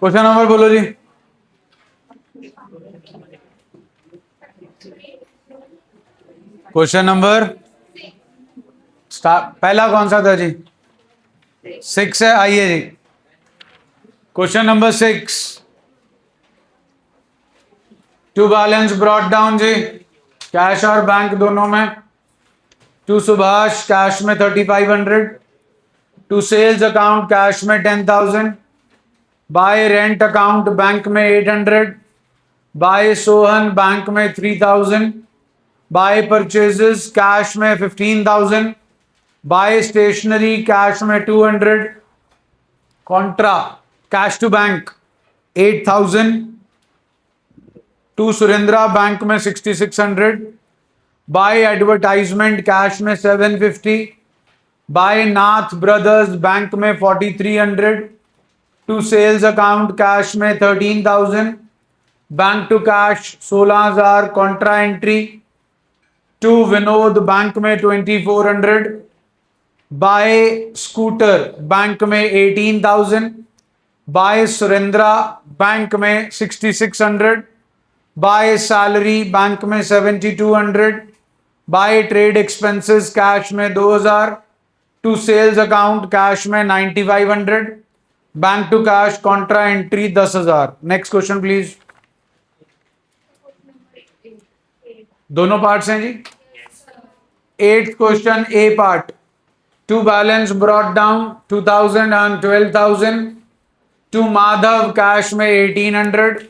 Question number बोलो जी। Question number पहला कौन सा था जी? 6 है। आइए जी, question number 6, to balance brought down जी, कैश और बैंक दोनों में। टू सुभाष कैश में 3500, टू सेल्स अकाउंट कैश में 10,000, बाय रेंट अकाउंट बैंक में 800, बाय सोहन बैंक में 3000, बाय परचेजेस कैश में 15,000, बाय स्टेशनरी कैश में 200, contra cash to bank 8,000, to Surendra bank में 6,600, बाय एडवर्टाइजमेंट कैश में 750, बाय नाथ ब्रदर्स बैंक में 4,300, टू सेल्स अकाउंट कैश में 13,000, bank to cash 16,000, contra entry. To Vinod bank में 2,400, bye scooter bank में 18,000, bye Surendra bank में 6,600, by salary bank में 7,200, bye trade expenses cash में 2,000, to sales account cash में 9,500, bank to cash contra entry 10,000। Next question please. दोनों parts हैं जी। 8th question A part, to balance brought down 2,000 and 12,000, to Madhav cash में 1,800,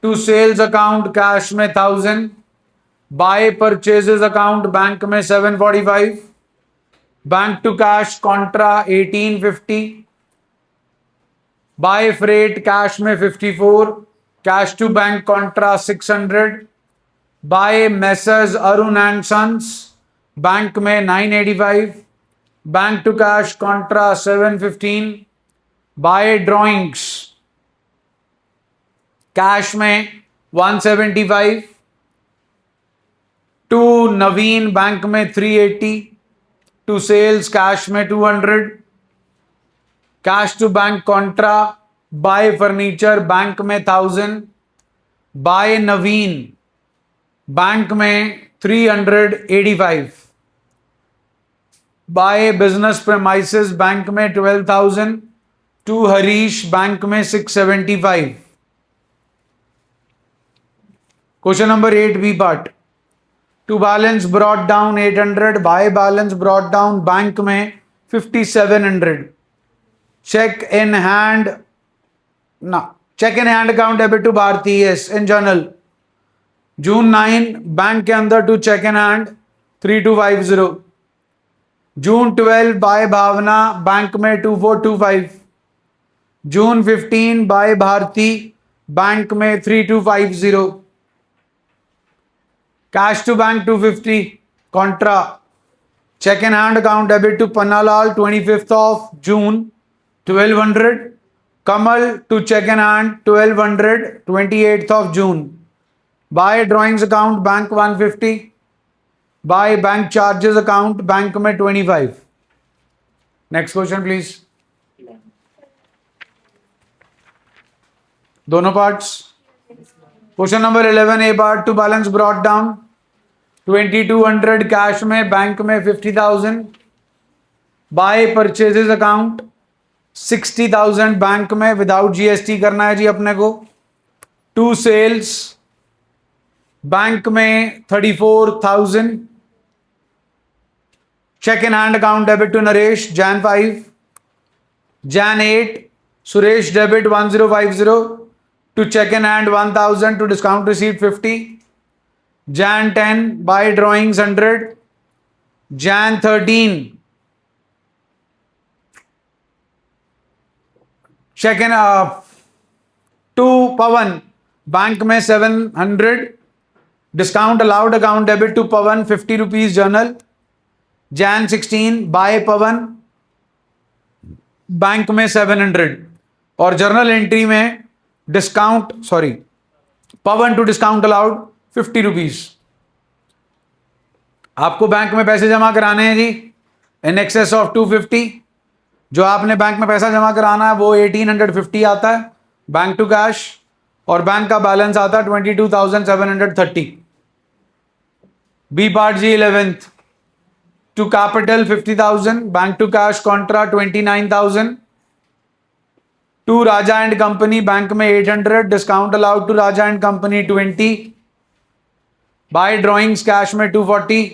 to sales account cash में 1,000, bye purchases account bank में 745, bank to cash contra 1,850, by freight cash में 54, cash to bank contra 600, by messrs Arun and sons bank में 985, bank to cash contra 715, by drawings cash में 175, to Naveen bank में 380, to sales cash में 200, cash to bank contra by furniture bank में 1,000, bye नवीन bank में 385, by business premises bank में 12,000, to Harish bank में 675। Question number 8 B part, to balance brought down 800, by balance brought down bank में 5,700, cheque in hand account debit to Bharti यस in journal. June 9 bank के अंदर to cheque in hand 3,250, June 12 by Bhavna bank में 2,425, June 15 by Bharti bank में 3,250, cash to bank 250, contra cheque in hand account debit to Pannalal 25th of June 1,200, Kamal to cheque in hand 1,200 28th of June, by drawings account bank 150, by bank charges account bank में 25। Next question please. दोनों parts. Question number 11 A part, to balance brought down 2,200 cash में bank में 50,000, by purchases account 60,000 bank में without GST करना है जी अपने को, to sales bank में 34,000, cheque in hand account debit to Naresh Jan 5, Jan 8 Suresh debit 1,050, to cheque in hand 1,000, to discount receipt 50, Jan 10 by drawings 100, Jan 13 cheque in to Pawan bank में 700, discount allowed account debit to Pawan 50 rupees journal, Jan 16 by Pawan bank में 700, और journal entry में discount Pawan to discount allowed 50 rupees. आपको bank में पैसे जमा कराने हैं जी इन एक्सेस ऑफ 250। जो आपने बैंक में पैसा जमा कराना है वो 1,850 आता है, बैंक टू कैश, और बैंक का बैलेंस आता 22,730। बी पार्ट जी 11th, to capital 50,000, bank to cash contra 29,000, to Raja and company bank में 800, discount allowed to Raja and company 20, by drawings cash में 240,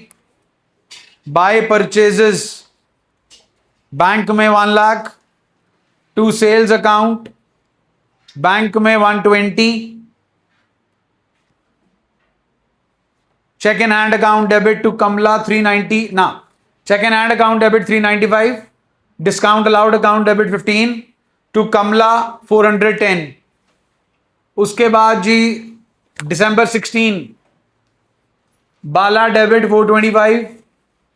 बाय परचेजेस बैंक में 1 lakh, to sales account bank में 120, cheque in hand account debit to Kamala 390, ना, cheque in hand account debit 395, discount allowed account debit 15, to Kamala 410। उसके बाद जी दिसंबर 16, Bala debit 425,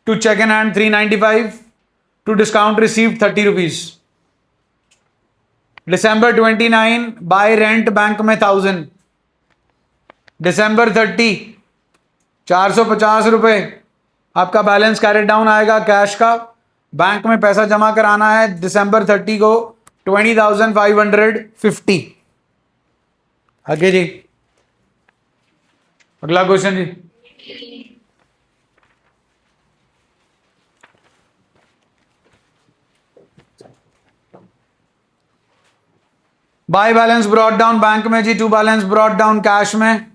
to cheque in hand 395, to discount received 30 rupees. दिसंबर 29, by rent bank में 1000, दिसंबर 30 450 रुपए आपका बैलेंस कैरेट डाउन आएगा कैश का, बैंक में पैसा जमा कराना है दिसंबर 30 को 20,550। आगे जी, अगला क्वेश्चन जी। By balance brought down bank में जी, to balance brought down cash में,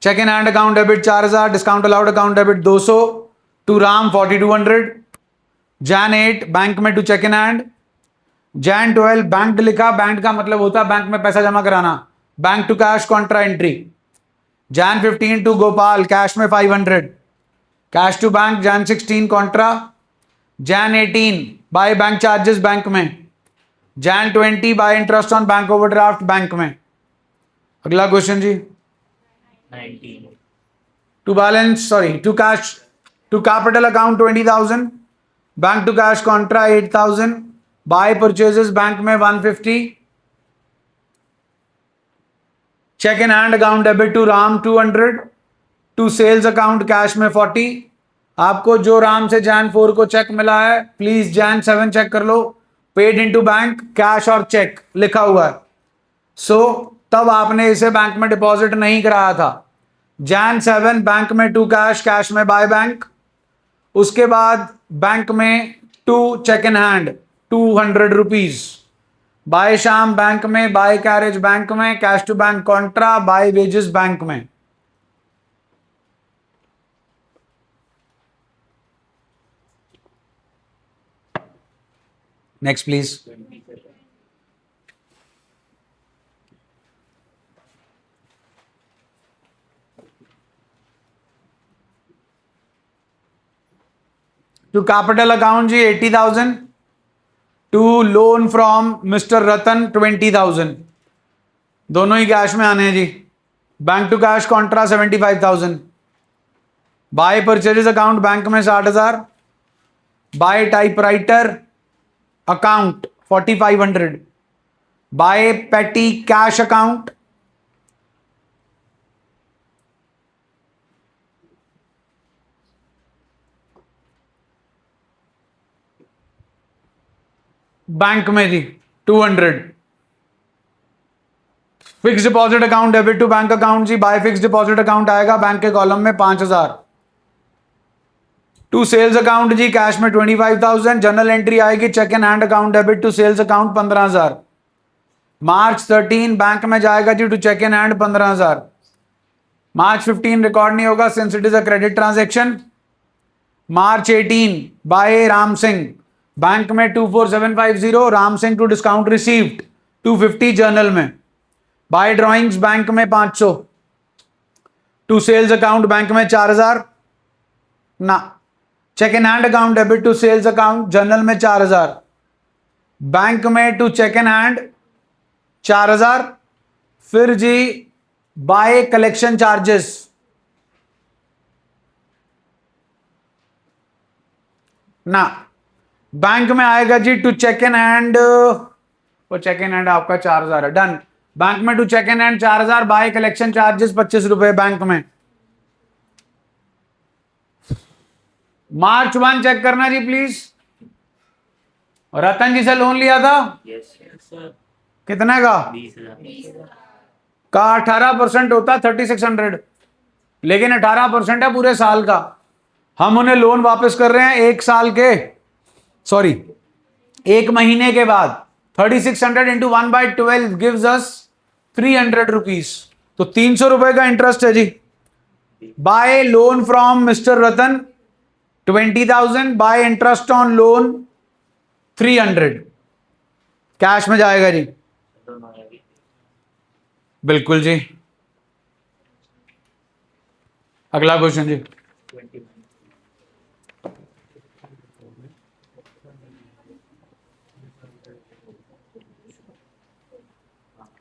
cheque in hand account debit 4000, discount allowed account debit 200, to Ram 4200, Jan 8 bank में to cheque in hand, Jan 12 bank लिखा, बैंक का मतलब होता है बैंक में पैसा जमा कराना, bank to cash contra entry, Jan 15 to Gopal cash में 500, cash to bank Jain 16 contra, Jan 18 by bank charges bank में, Jan 20 by interest on bank overdraft bank में। अगला क्वेश्चन जी। 19. To balance to cash to capital account 20,000, bank to cash contra 8,000, by purchases bank में 150, cheque in hand account debit to Ram 200, to sales account cash में 40। आपको जो राम से जैन 4 को check मिला है प्लीज जैन 7 चेक कर लो, पेड इनटू बैंक कैश और चेक लिखा हुआ है, सो तब आपने इसे बैंक में डिपॉजिट नहीं कराया था। जैन 7 बैंक में टू कैश, कैश में बाय बैंक, उसके बाद बैंक में to cheque in hand 200 rupees, by शाम बैंक में, बाय कैरेज बैंक में, cash to bank contra, by wages bank में। Next please. To capital account जी 80,000, to loan from mister Ratan 20,000, दोनों ही कैश में आने हैं जी। Bank to cash contra 75,000, by purchases account bank में 60,000, by typewriter account 4,500, by petty cash account bank में जी 200, fix deposit account debit to bank account जी, बाय फिक्स डिपॉजिट अकाउंट आएगा बैंक के कॉलम में 5,000, टू सेल्स अकाउंट जी cash में 25,000, general entry आएगी cheque in hand account debit to sales account 15,000, मार्च 13 बैंक में जाएगा जी टू चेक इन हैंड 15,000, मार्च 15 रिकॉर्ड नहीं होगा since it is a credit transaction, March 18 by Ram Singh bank में 24750, Ram Singh to discount received 250 journal में, बाय ड्रॉइंग्स बैंक में 500, टू सेल्स अकाउंट बैंक में 4,000, ना, cheque in hand account debit to sales account journal में 4,000, bank में to cheque in hand 4,000, फिर जी by collection charges ना, बैंक में आएगा जी टू चेक इन हैंड, वो चेक इन हैंड आपका 4,000 है, डन। बैंक में to cheque in hand 4,000, by collection charges 25 रुपए बैंक में। मार्च 1 चेक करना जी प्लीज। रतन जी से लोन लिया था, Yes, sir. कितने का? 20,000 का 18% होता है 3600, लेकिन 18% है पूरे साल का। हम उन्हें लोन वापस कर रहे हैं एक साल के, सॉरी, एक महीने के बाद। 3600 इंटू 1/12 गिव्स अस 300 रुपीज, तो 300 रुपए का इंटरेस्ट है जी। By loan from mister Ratan 20,000, by interest on loan 300, cash में जाएगा जी। दोनों है भी बिल्कुल जी। अगला क्वेश्चन जी। 21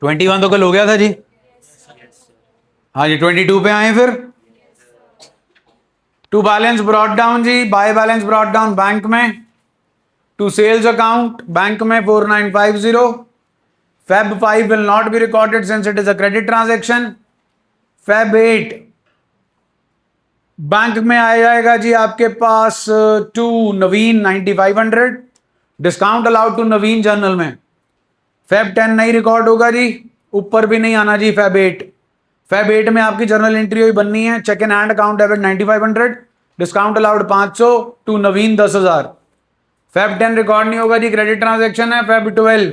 21 तो कल हो गया था जी। हाँ जी, 22 पे आए फिर। टू बैलेंस ब्रॉट डाउन जी, by balance brought down bank में, टू सेल्स अकाउंट बैंक में 4950, Feb 5 will not be recorded since it is a credit transaction. Feb 8 bank में आ जाएगा जी आपके पास to Naveen 9500, discount allowed to Naveen journal में। Feb 10 नहीं रिकॉर्ड होगा जी, ऊपर भी नहीं आना जी। Feb 8 में आपकी जर्नल एंट्री हुई बननी है। Cheque in hand account debit 9500, discount allowed 500, to Naveen 10,000। Feb 10 record नहीं होगा जी, क्रेडिट ट्रांजेक्शन है। Feb 12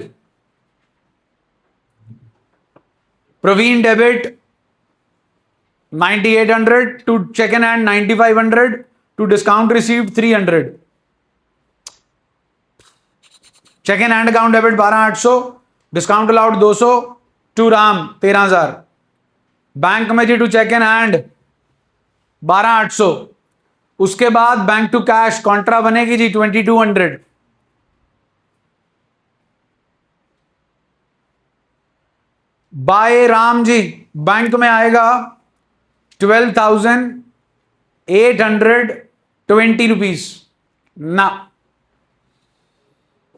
Praveen debit 9800, to cheque in hand 9500, to discount received 300। Cheque in hand account debit 12800, discount allowed 200, to Ram 13,000। Bank में जी to cheque in hand 12800, उसके बाद bank to cash contra बनेगी जी 2200। बाय राम जी बैंक में आएगा 12,820 रुपीज ना।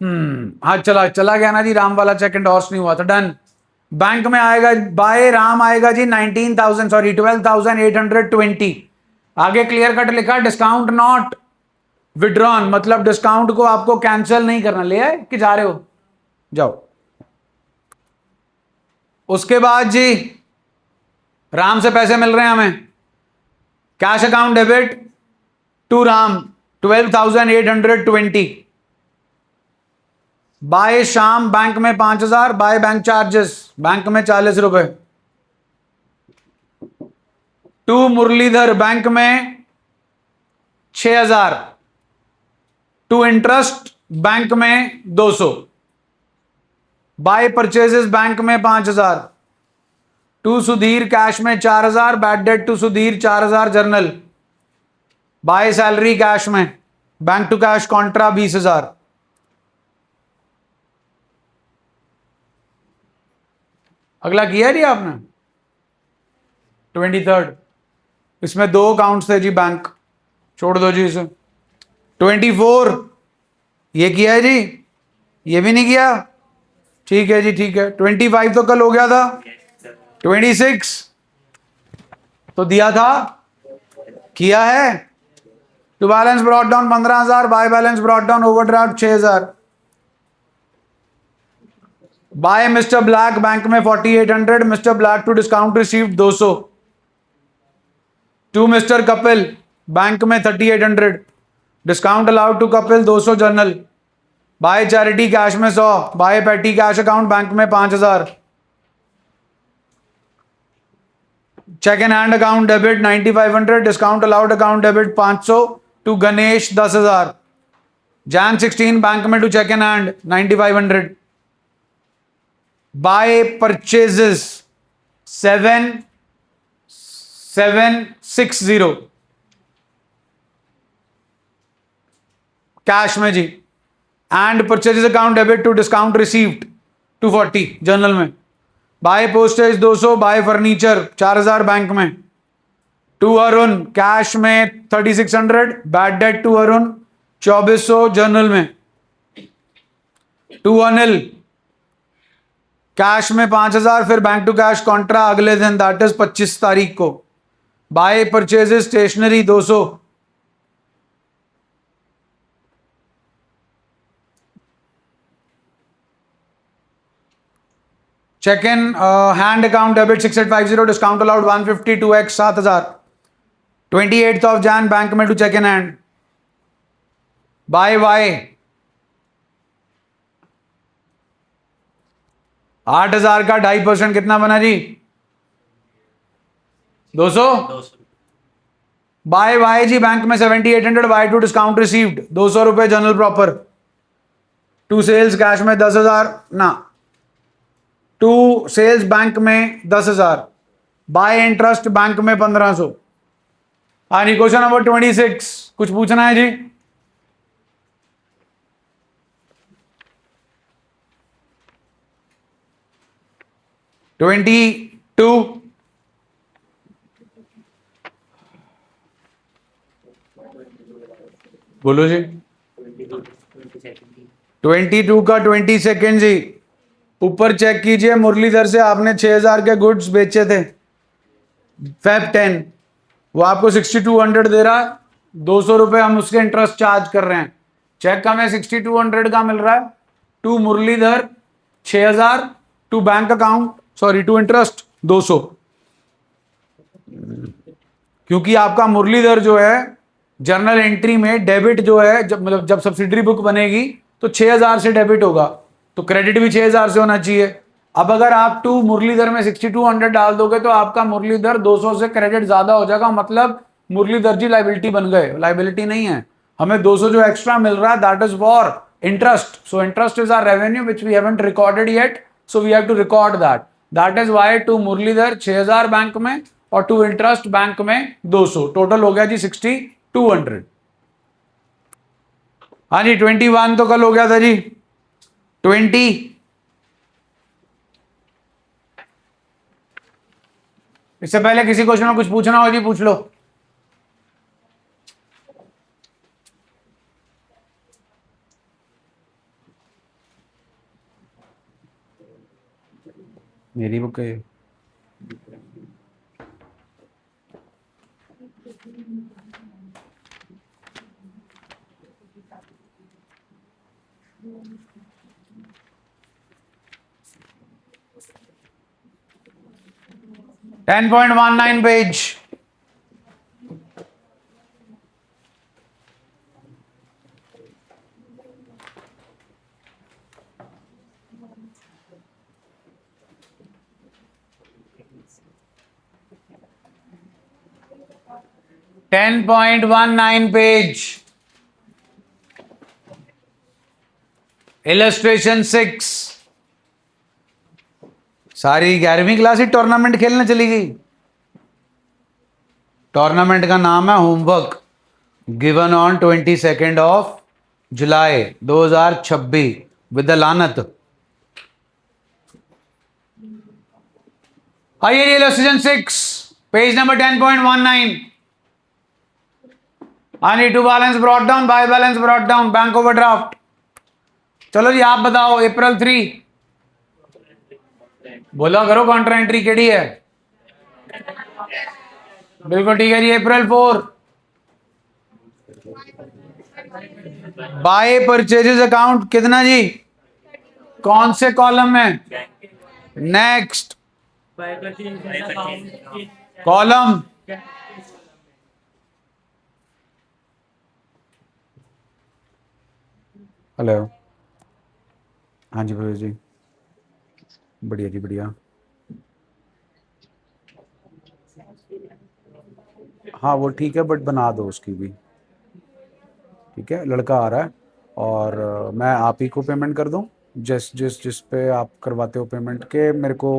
हाँ, चला गया ना जी, राम वाला चेक एंडोर्स नहीं हुआ था, डन। बैंक में आएगा बाय राम आएगा जी 12,820। आगे क्लियर कट लिखा, डिस्काउंट नॉट विड्रॉन, मतलब डिस्काउंट को आपको कैंसिल नहीं करना। ले आए कि जा रहे हो? जाओ। उसके बाद जी राम से पैसे मिल रहे हैं हमें, cash account debit to Ram 12,820। By शाम बैंक में 5,000, बाय बैंक चार्जेस बैंक में 40 रुपए। टू मुरलीधर बैंक में 6,000, टू इंटरेस्ट बैंक में 200, बाय परचेजेस बैंक में 5,000, टू सुधीर कैश में 4,000, bad debt to Sudhir 4,000 journal, by salary cash में, बैंक टू कैश कॉन्ट्रा 20,000। अगला किया जी आपने 23rd, इसमें दो अकाउंट्स थे जी बैंक, छोड़ दो जी इसे। 24 ये किया है जी, ये भी नहीं किया, ठीक है जी ठीक है। 25 तो कल हो गया था। 26 तो दिया था, किया है। To balance brought down 15,000, by balance brought down overdraft 6,000। By mister Black bank में 4,800, mister Black to discount received 200। To mister Kapil bank में 3,800, discount allowed to Kapil 200 journal. By charity cash में 100, by petty cash account bank में 5,000। Cheque in hand account debit 9,500, discount allowed account debit 500, to Ganesh 10,000। Jan 16 bank में to cheque in hand 9,500। By purchases 7,760 cash में जी, and purchases account debit to discount received 240 journal में। By postage 200, by furniture 4,000 bank में। To Arun cash में 3,600, bad debt to Arun 2,400 journal में। To Anil cash में 5,000, फिर bank to cash Contra अगले दिन, दैट इज 25 तारीख को। By purchases stationery 200। Cheque in hand account debit 6850 discount allowed 150 2x 7000 28th of Jain bank में to cheque in hand by Y 8000 का 2.5% कितना बना जी 200 200 बाय वाई जी बैंक में 7800 वाई टू डिस्काउंट रिसीव्ड 200 रुपए journal proper to sales cash में 10,000 ना टू सेल्स बैंक में 10,000 बाय इंटरेस्ट बैंक में 1500। हाँ जी क्वेश्चन नंबर 26 कुछ पूछना है जी ट्वेंटी टू बोलो जी 22 का 22 जी ऊपर चेक कीजिए मुरलीधर से आपने 6,000 के गुड्स बेचे थे Feb 10 वो आपको 6200 दे रहा है 200 रुपए हम उसके इंटरेस्ट चार्ज कर रहे हैं चेक हमें 6200 का मिल रहा है to Muralidhar 6,000 to bank account sorry to interest 200 क्योंकि आपका मुरलीधर जो है जर्नल एंट्री में डेबिट जो है जब सब्सिडरी बुक बनेगी तो 6,000 से डेबिट होगा तो क्रेडिट भी 6,000 से होना चाहिए। अब अगर आप टू मुरलीधर में 6200 डाल दोगे तो आपका मुरलीधर 200 से क्रेडिट ज्यादा हो जाएगा मतलब मुरलीधर जी लाइबिलिटी बन गए लाइबिलिटी नहीं है हमें 200 जो एक्स्ट्रा मिल रहा है that is for interest so interest is our revenue which we haven't recorded yet so we have to record that is why to Muralidhar 6,000 bank में और टू इंटरेस्ट बैंक में 200 टोटल हो गया जी 6200। हाँ जी 21 तो कल हो गया था जी 20 इससे पहले किसी क्वेश्चन में कुछ पूछना हो जी पूछ लो मेरी बुक है 10.19 पेज पेज इलस्ट्रेशन 6 सारी 11वीं क्लास ही टूर्नामेंट खेलने चली गई टूर्नामेंट का नाम है homework given on 22 of July 2026 with लानत आइए इलस्ट्रेशन 6 पेज नंबर 10.19 आई to balance brought down by balance brought down bank overdraft चलो जी आप बताओ अप्रैल 3 बोला करो काउंटर एंट्री केड़ी है बिल्कुल ठीक है जी अप्रैल 4 बाय परचेजेस अकाउंट कितना जी कौन से कॉलम में नेक्स्ट कॉलम हेलो हाँ जी प्रवेश जी बढ़िया जी बढ़िया हाँ वो ठीक है बट बना दो उसकी भी ठीक है लड़का आ रहा है और मैं आप ही को पेमेंट कर दूं जिस पे आप करवाते हो पेमेंट के मेरे को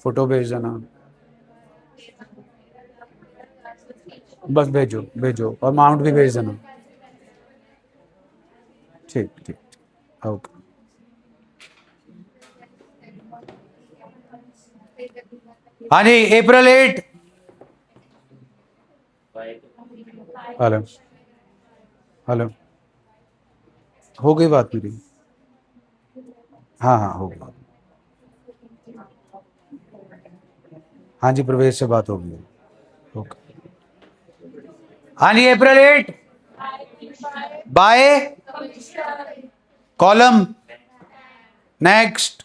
फोटो भेज देना बस भेजो भेजो और अमाउंट भी भेज देना ठीक ठीक ओके हाँ जी अप्रैल 8 हेलो हेलो हो गई बात मेरी हाँ हाँ हो गई हाँ जी प्रवेश से बात हो गई ओके हाँ जी April 8 by column next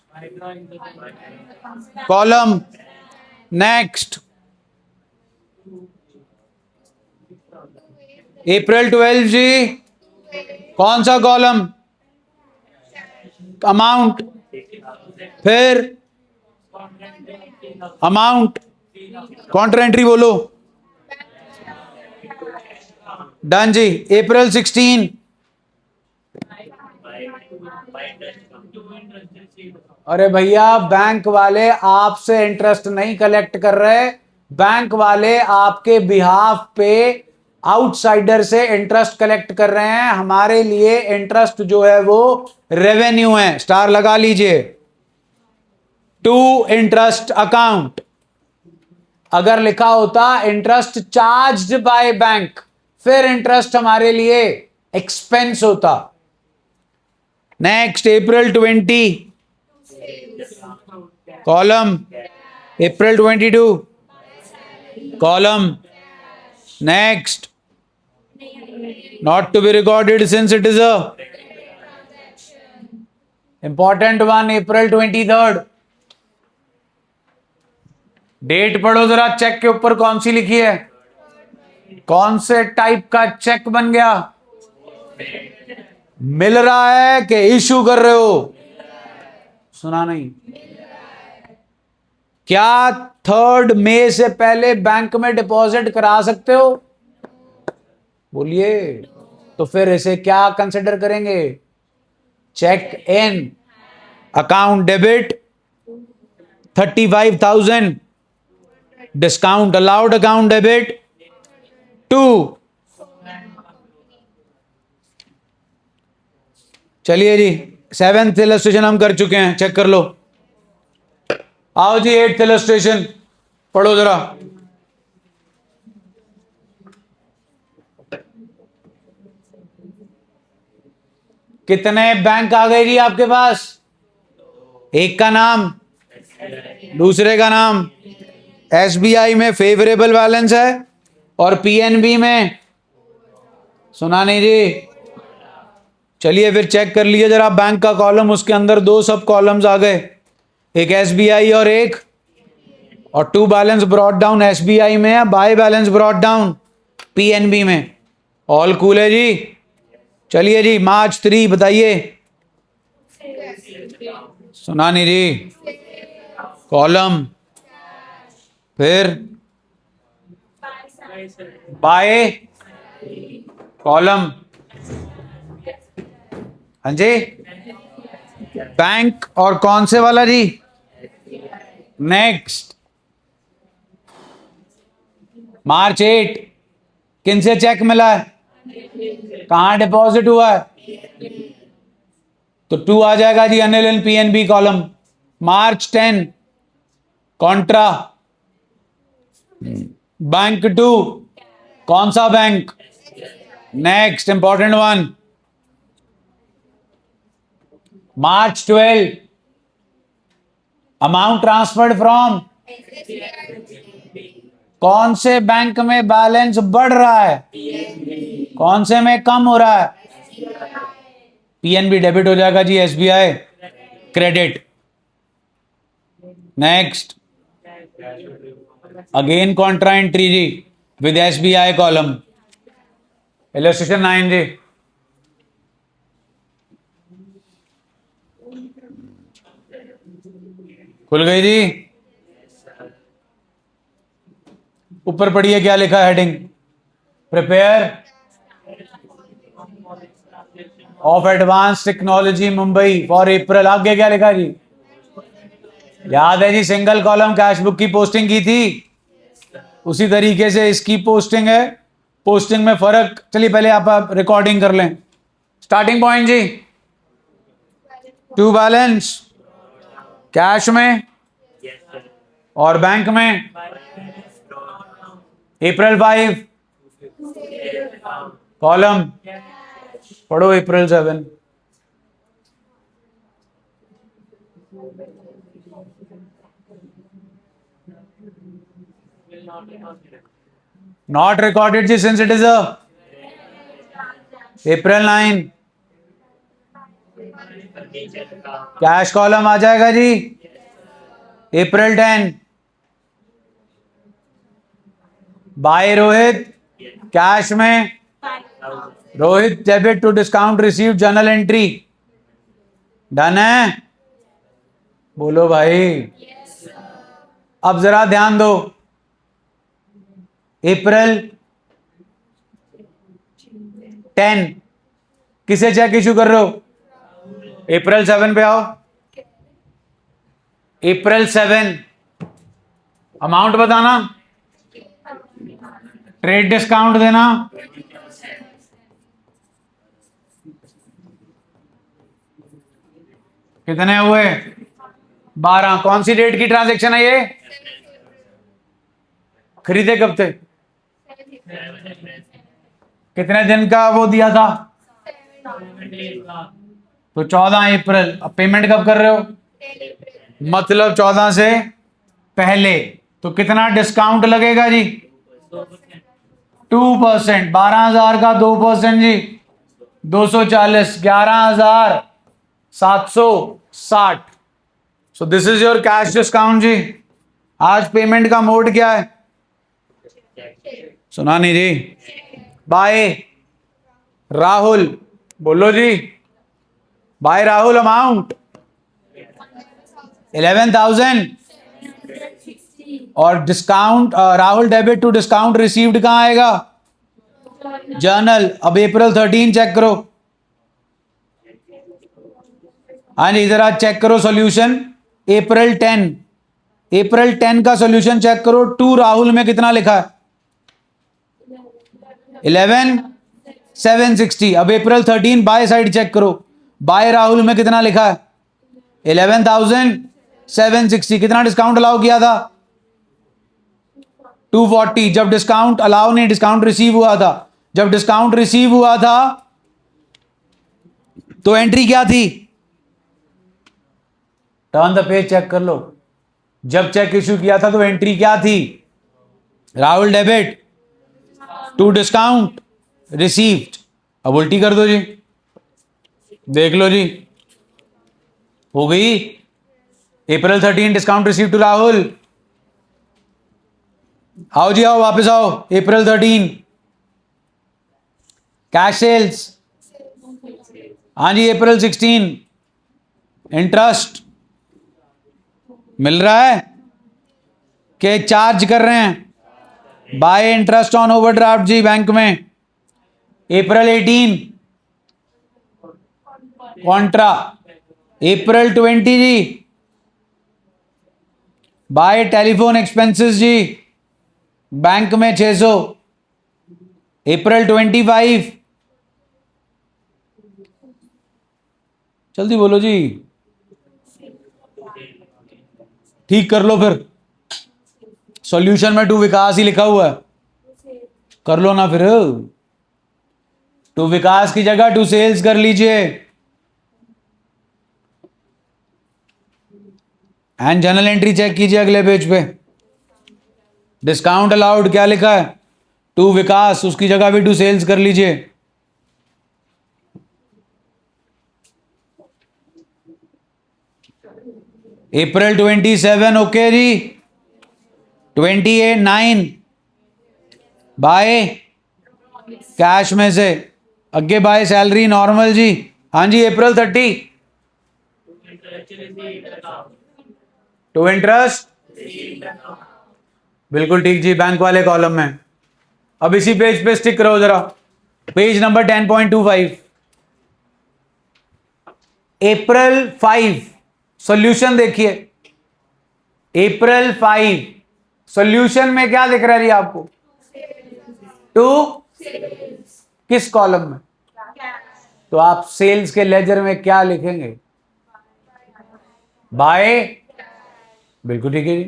column. Next, April 12 जी, कौन सा कॉलम? अमाउंट। फिर अमाउंट, काउंटर एंट्री बोलो। डन जी। अप्रैल 16, अरे भैया बैंक वाले आपसे इंटरेस्ट नहीं कलेक्ट कर रहे, बैंक वाले आपके बिहाफ पे आउटसाइडर से इंटरेस्ट कलेक्ट कर रहे हैं। हमारे लिए इंटरेस्ट जो है वो रेवेन्यू है। स्टार लगा लीजिए। टू इंटरेस्ट अकाउंट, अगर लिखा होता इंटरेस्ट चार्ज्ड बाय बैंक, फिर इंटरेस्ट हमारे लिए एक्सपेंस होता। Next, April 20, column. April 22, column. Next, not to be recorded since it is a important one. April 23, date पढ़ो जरा, चेक के ऊपर कौन सी लिखी है? कौन से टाइप का चेक बन गया? मिल रहा है कि इशू कर रहे हो? सुना नहीं क्या? 3 मई से पहले बैंक में डिपॉजिट करा सकते हो? बोलिए। तो फिर इसे क्या कंसिडर करेंगे? Cheque in, account debit 35,000, discount allowed, account debit 2। चलिए जी, 7th इलस्ट्रेशन हम कर चुके हैं, चेक कर लो। आओ जी, 8th इलस्ट्रेशन पढ़ो जरा। कितने बैंक आ गए जी आपके पास? एक का नाम, दूसरे का नाम। एसबीआई में फेवरेबल बैलेंस है और पीएनबी में सुना नहीं जी। चलिए फिर चेक कर लीजिए जरा बैंक का कॉलम, उसके अंदर 2 सब कॉलम्स आ गए, एक एसबीआई और 2 बैलेंस ब्रॉट डाउन एसबीआई में है, bye balance brought down PNB में। ऑल कूल है जी। चलिए जी, मार्च 3 बताइए। सुना नहीं जी। कॉलम, फिर बाय कॉलम। हाँ जी, बैंक और कौन से वाला जी? नेक्स्ट, मार्च 8 किन से चेक मिला है? कहां डिपॉजिट हुआ है? तो 2 आ जाएगा जी, अनिल इन पीएनबी कॉलम। मार्च 10 कॉन्ट्रा, बैंक 2, कौन सा bank? Next, important one, March 12 amount transferred from, कौन से बैंक में बैलेंस बढ़ रहा है, कौन से में कम हो रहा है? पीएनबी डेबिट हो जाएगा जी, SBI credit. Next, again contra entry जी विद एसबीआई कॉलम। इलस्ट्रेशन 9 जी। खुल गई जी। ऊपर पढ़िए क्या लिखा है, heading, prepare of advance technology Mumbai for April. आगे क्या लिखा जी? याद है जी, सिंगल कॉलम कैश बुक की पोस्टिंग की थी, उसी तरीके से इसकी पोस्टिंग है। पोस्टिंग में फर्क, चलिए पहले आप रिकॉर्डिंग कर लें। स्टार्टिंग पॉइंट जी, टू बैलेंस कैश में और बैंक में। अप्रैल 5 कॉलम, पढ़ो अप्रैल 7। नॉट रिकॉर्डेड जी since it is a. April 9 furniture का कैश कॉलम आ जाएगा जी। अप्रैल 10 बाय रोहित कैश में, Rohit debit to discount receive journal entry. Done है? बोलो भाई। अब जरा ध्यान दो, अप्रैल 10 किसे चेक इशू कर रहे हो? अप्रैल 7 पे आओ। अप्रैल 7 अमाउंट बताना, ट्रेड डिस्काउंट देना। कितने हुए? 12। कौन सी डेट की ट्रांजैक्शन है ये? खरीदे कब थे? कितने दिन का वो दिया था? तो 14 अप्रैल। अब पेमेंट कब कर रहे हो? मतलब 14 से पहले। तो कितना डिस्काउंट लगेगा जी? 2%। 12,000 का 2% जी 240। 11,760। So this is your cash discount जी। आज पेमेंट का मोड क्या है? सुना नहीं जी। बाय राहुल, बोलो जी। बाय राहुल अमाउंट 11,000 और discount Rahul debit to discount received कहां आएगा? जर्नल। अब अप्रैल 13 चेक करो। हाँ जी, इधर आज चेक करो सॉल्यूशन। अप्रैल 10, अप्रैल 10 का सॉल्यूशन चेक करो। टू राहुल में कितना लिखा है? 11,760। अब अप्रैल 13 बाय साइड चेक करो। बाय राहुल में कितना लिखा है? 11,760। कितना डिस्काउंट अलाउ किया था? 240। जब डिस्काउंट अलाउ नहीं, डिस्काउंट रिसीव हुआ था। जब डिस्काउंट रिसीव हुआ था तो एंट्री क्या थी? टर्न द पेज चेक कर लो। जब चेक इश्यू किया था तो एंट्री क्या थी? Rahul debit to discount received. अब उल्टी कर दो जी, देख लो जी, हो गई। अप्रैल 13 डिस्काउंट रिसीव टू राहुल। आओ जी, आओ वापस आओ। अप्रैल 13 कैश सेल्स। हाँ जी, अप्रैल 16 इंटरेस्ट मिल रहा है कि चार्ज कर रहे हैं? बाय इंटरेस्ट ऑन ओवरड्राफ्ट जी बैंक में। April 18 contra. अप्रैल 20 जी बाय टेलीफोन एक्सपेंसेस जी बैंक में 600। अप्रैल 25 जल्दी बोलो जी, ठीक कर लो फिर। सॉल्यूशन में टू विकास ही लिखा हुआ है, कर लो ना फिर। टू विकास की जगह टू सेल्स कर लीजिए। एंड जर्नल एंट्री चेक कीजिए अगले पेज पे। डिस्काउंट अलाउड क्या लिखा है? टू विकास, उसकी जगह भी टू सेल्स कर लीजिए। अप्रैल 27 ओके जी। 28 9 बाय कैश में से, अगे बाय सैलरी नॉर्मल जी। हाँ जी, अप्रैल 30 टू इंटरेस्ट। बिल्कुल ठीक जी, बैंक वाले कॉलम में। अब इसी पेज पे स्टिक करो जरा, पेज नंबर 10.25। अप्रैल 5 सॉल्यूशन देखिए। अप्रैल 5 सॉल्यूशन में क्या दिख रहा है जी आपको? टू किस कॉलम में? तो आप सेल्स के लेजर में क्या लिखेंगे? बाय। बिल्कुल ठीक है जी।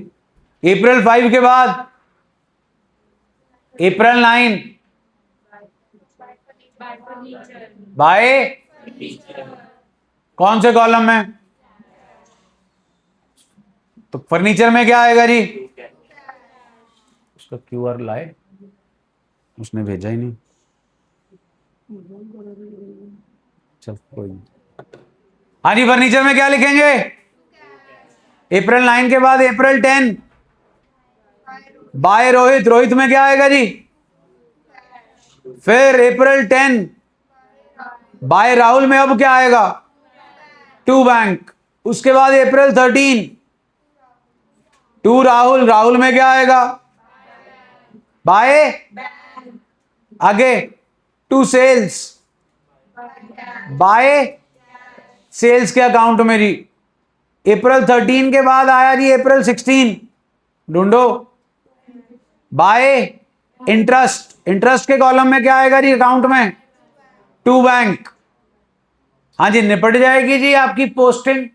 अप्रैल 5 के बाद अप्रैल 9 बाय कौन से कॉलम में? तो फर्नीचर में क्या आएगा जी? उसका क्यूआर लाए, उसने भेजा ही नहीं। चल कोई नहीं। हाँ जी, फर्नीचर में क्या लिखेंगे? अप्रैल 9 के बाद अप्रैल 10 बाय रोहित। रोहित में क्या आएगा जी? फिर अप्रैल 10 बाय राहुल में अब क्या आएगा? To bank. उसके बाद अप्रैल 13 टू राहुल। राहुल में क्या आएगा? बाय आगे टू सेल्स। बाय सेल्स के अकाउंट में जी। अप्रैल 13 के बाद आया जी अप्रैल 16। ढूंढो। By interest. इंटरेस्ट के कॉलम में क्या आएगा जी अकाउंट में? To bank. हाँ जी, निपट जाएगी जी आपकी posting.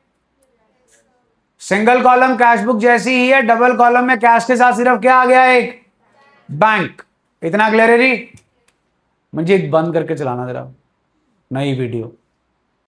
Single column cash book जैसी ही है, डबल कॉलम में कैश के साथ सिर्फ क्या आ गया? एक बैंक। इतना क्लियर है जी? मुझे बंद करके चलाना जरा नई वीडियो।